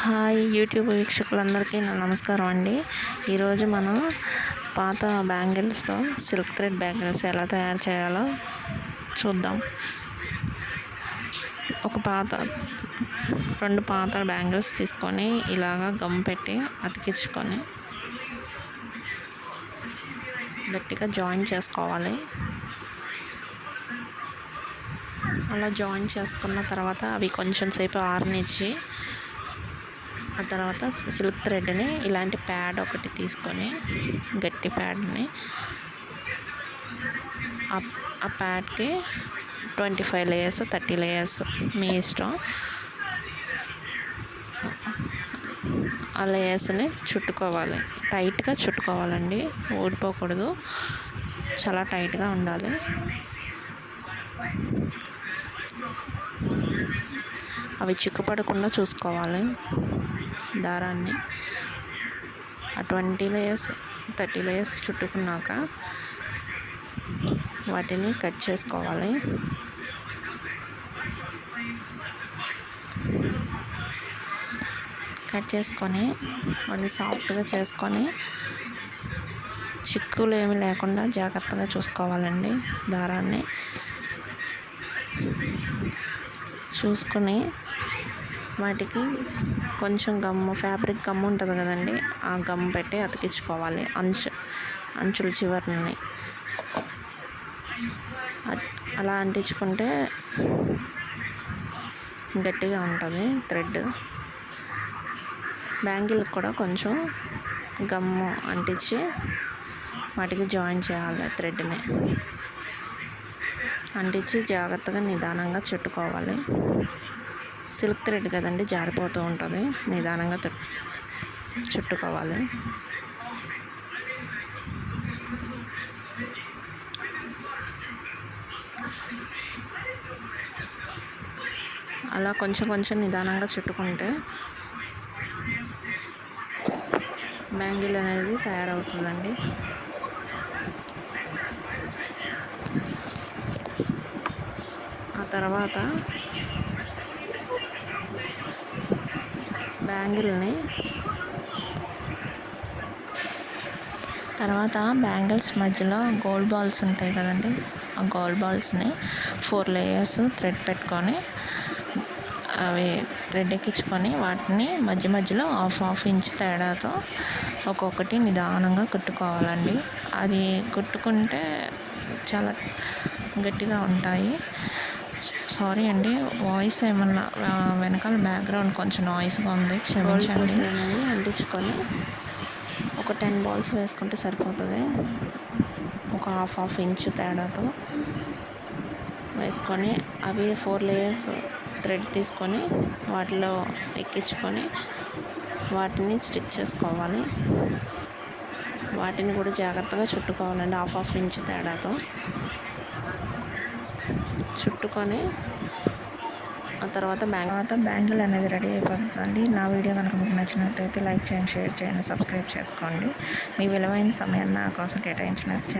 Hi YouTube వీక్షకులందరికీ నా నమస్కారం అండి. ఈరోజు మనం పాత బ్యాంగిల్స్తో సిల్క్ థ్రెడ్ బ్యాంగిల్స్ ఎలా తయారు చేయాలో చూద్దాం. రెండు పాత బ్యాంగిల్స్ తీసుకొని ఇలాగా గమ్ పెట్టి అతికించుకొని గట్టిగా జాయిన్ చేసుకోవాలి. అలా జాయిన్ చేసుకున్న తర్వాత అవి కొంచెం సేపు ఆరనిచ్చి ఆ తర్వాత సిల్క్ థ్రెడ్ని ఇలాంటి ప్యాడ్ ఒకటి తీసుకొని గట్టి ప్యాడ్ని ఆ ప్యాడ్కి 25 లేయర్స్ 30 లేయర్స్ మీ ఇష్టం ఆ లేయర్స్ని చుట్టుకోవాలి. టైట్గా చుట్టుకోవాలండి, ఊడిపోకూడదు, చాలా టైట్గా ఉండాలి. అవి చిక్కుపడకుండా చూసుకోవాలి దారాన్ని. ఆ 20 లేయర్స్ 30 లేయర్స్ చుట్టుకున్నాక వాటిని కట్ చేసుకోవాలి. కట్ చేసుకొని వాటిని సాఫ్ట్గా చేసుకొని చిక్కులు ఏమి లేకుండా జాగ్రత్తగా చూసుకోవాలండి. దారాన్ని చూసుకొని వాటికి కొంచెం గమ్ము, ఫ్యాబ్రిక్ గమ్ము ఉంటుంది కదండి, ఆ గమ్ పెట్టి అతికించుకోవాలి అంచుల చివరిని. అలా అంటించుకుంటే గట్టిగా ఉంటుంది థ్రెడ్. బ్యాంగిల్కి కూడా కొంచెం గమ్ము అంటించి వాటికి జాయిన్ చేయాలి. థ్రెడ్ని అంటించి జాగ్రత్తగా నిదానంగా చుట్టుకోవాలి. సిల్క్ థ్రెడ్ కదండి, జారిపోతూ ఉంటుంది. నిదానంగా చుట్టుకోవాలి. అలా కొంచెం కొంచెం నిదానంగా చుట్టుకుంటే బ్యాంగిల్ అనేది తయారవుతుందండి. ఆ తర్వాత బ్యాంగిల్స్ మధ్యలో గోల్డ్ బాల్స్ ఉంటాయి కదండి, ఆ గోల్డ్ బాల్స్ని 4 లేయర్స్ థ్రెడ్ పెట్టుకొని అవి థ్రెడ్ ఎక్కించుకొని వాటిని మధ్యలో హాఫ్ ఇంచ్ తేడాతో ఒక్కొక్కటి నిదానంగా కుట్టుకోవాలండి. అది కుట్టుకుంటే చాలా గట్టిగా ఉంటాయి. సారీ అండి, వాయిస్ ఏమన్నా వెనకాల బ్యాక్గ్రౌండ్ కొంచెం నాయిస్గా ఉంది, క్షమించండి. అంటించుకొని ఒక 10 బాల్స్ వేసుకుంటే సరిపోతుంది. ఒక హాఫ్ ఇంచ్ తేడాతో వేసుకొని అవి 4 లేయర్స్ థ్రెడ్ తీసుకొని వాటిలో ఎక్కించుకొని వాటిని స్టిక్ చేసుకోవాలి. వాటిని కూడా జాగ్రత్తగా చుట్టుకోవాలండి. హాఫ్ ఇంచ్ తేడాతో చుట్టుకొని ఆ తర్వాత బ్యాంగిల్ అనేది రెడీ అయిపోతుందండి. నా వీడియో కనుక మీకు నచ్చినట్టయితే లైక్ చేయండి, షేర్ చేయండి, సబ్స్క్రైబ్ చేసుకోండి. మీ విలువైన సమయాన్ని నా కోసం కేటాయించినందుకు